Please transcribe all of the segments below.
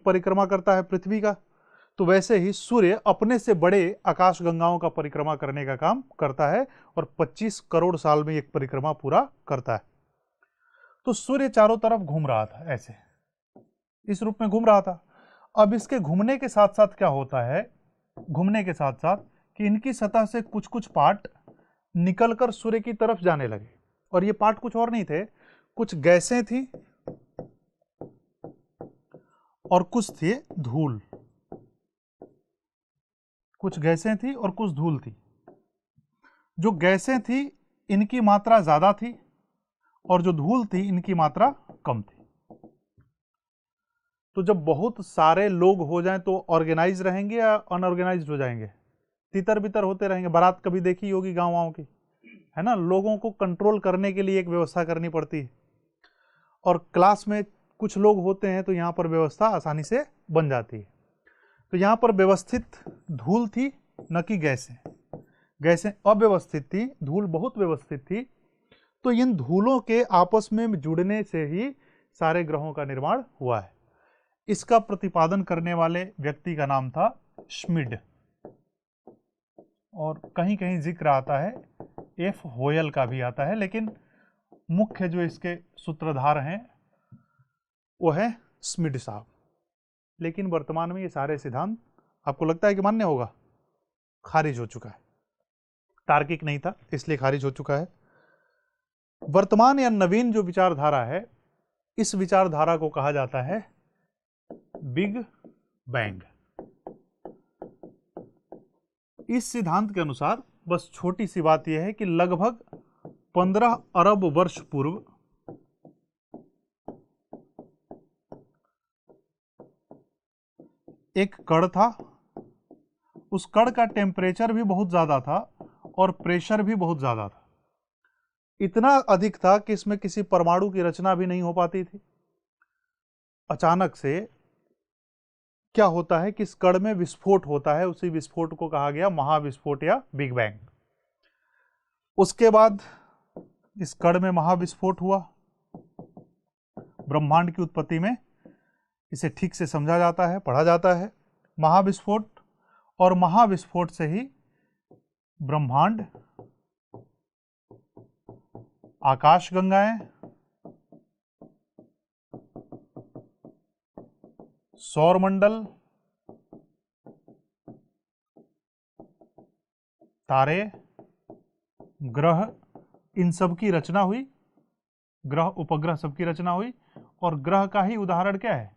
परिक्रमा करता है पृथ्वी का, तो वैसे ही सूर्य अपने से बड़े आकाश गंगाओं का परिक्रमा करने का काम करता है और 25 करोड़ साल में एक परिक्रमा पूरा करता है। तो सूर्य चारों तरफ घूम रहा था, ऐसे इस रूप में घूम रहा था। अब इसके घूमने के साथ साथ क्या होता है, घूमने के साथ साथ कि इनकी सतह से कुछ कुछ पार्ट निकलकर सूर्य की तरफ जाने लगे, और ये पार्ट कुछ और नहीं थे, कुछ गैसें थी और कुछ थी धूल, कुछ गैसें थी और कुछ धूल थी। जो गैसें थी इनकी मात्रा ज्यादा थी और जो धूल थी इनकी मात्रा कम थी। तो जब बहुत सारे लोग हो जाएं तो ऑर्गेनाइज रहेंगे या अनऑर्गेनाइज्ड हो जाएंगे? तितर बितर होते रहेंगे। बारात कभी देखी होगी गाँव की, है ना, लोगों को कंट्रोल करने के लिए एक व्यवस्था करनी पड़ती है, और क्लास में कुछ लोग होते हैं तो यहाँ पर व्यवस्था आसानी से बन जाती है। तो यहाँ पर व्यवस्थित धूल थी, न कि गैसें। गैसें अव्यवस्थित थी, धूल बहुत व्यवस्थित थी। तो इन धूलों के आपस में जुड़ने से ही सारे ग्रहों का निर्माण हुआ है। इसका प्रतिपादन करने वाले व्यक्ति का नाम था श्मिड, और कहीं कहीं जिक्र आता है एफ होयल का भी आता है, लेकिन मुख्य जो इसके सूत्रधार हैं वो है श्मिड साहब। लेकिन वर्तमान में ये सारे सिद्धांत आपको लगता है कि मान्य होगा? खारिज हो चुका है, तार्किक नहीं था इसलिए खारिज हो चुका है। वर्तमान या नवीन जो विचारधारा है, इस विचारधारा को कहा जाता है बिग बैंग। इस सिद्धांत के अनुसार बस छोटी सी बात यह है कि लगभग 15 अरब वर्ष पूर्व एक कण था। उस कण का टेम्परेचर भी बहुत ज्यादा था और प्रेशर भी बहुत ज्यादा था। इतना अधिक था कि इसमें किसी परमाणु की रचना भी नहीं हो पाती थी। अचानक से क्या होता है कि इस कण में विस्फोट होता है। उसी विस्फोट को कहा गया महाविस्फोट या बिग बैंग। उसके बाद इस कण में महाविस्फोट हुआ। ब्रह्मांड की उत्पत्ति में इसे ठीक से समझा जाता है, पढ़ा जाता है। महाविस्फोट, और महाविस्फोट से ही ब्रह्मांड, आकाश गंगाएं, सौरमंडल, तारे, ग्रह, इन सब की रचना हुई। ग्रह उपग्रह सबकी रचना हुई, और ग्रह का ही उदाहरण क्या है?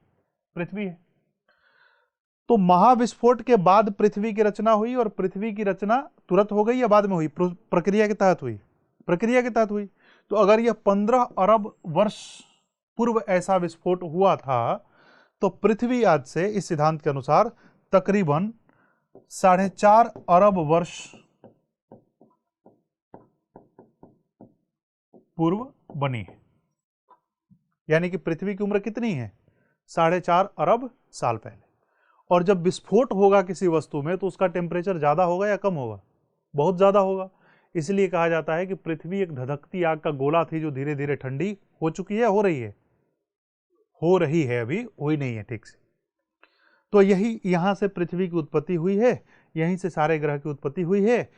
पृथ्वी है। तो महाविस्फोट के बाद पृथ्वी की रचना हुई, और पृथ्वी की रचना तुरंत हो गई या बाद में हुई? प्रक्रिया के तहत हुई, प्रक्रिया के तहत हुई। तो अगर यह 15 अरब वर्ष पूर्व ऐसा विस्फोट हुआ था, तो पृथ्वी आज से इस सिद्धांत के अनुसार तकरीबन 4.5 अरब वर्ष पूर्व बनी है। यानी कि पृथ्वी की उम्र कितनी है? 4.5 अरब साल पहले। और जब विस्फोट होगा किसी वस्तु में तो उसका टेम्परेचर ज्यादा होगा या कम होगा? बहुत ज्यादा होगा। इसलिए कहा जाता है कि पृथ्वी एक धधकती आग का गोला थी जो धीरे धीरे ठंडी हो चुकी है, हो रही है, हो रही है, अभी हुई नहीं है ठीक से। तो यही यहां से पृथ्वी की उत्पत्ति हुई है, यहीं से सारे ग्रह की उत्पत्ति हुई है।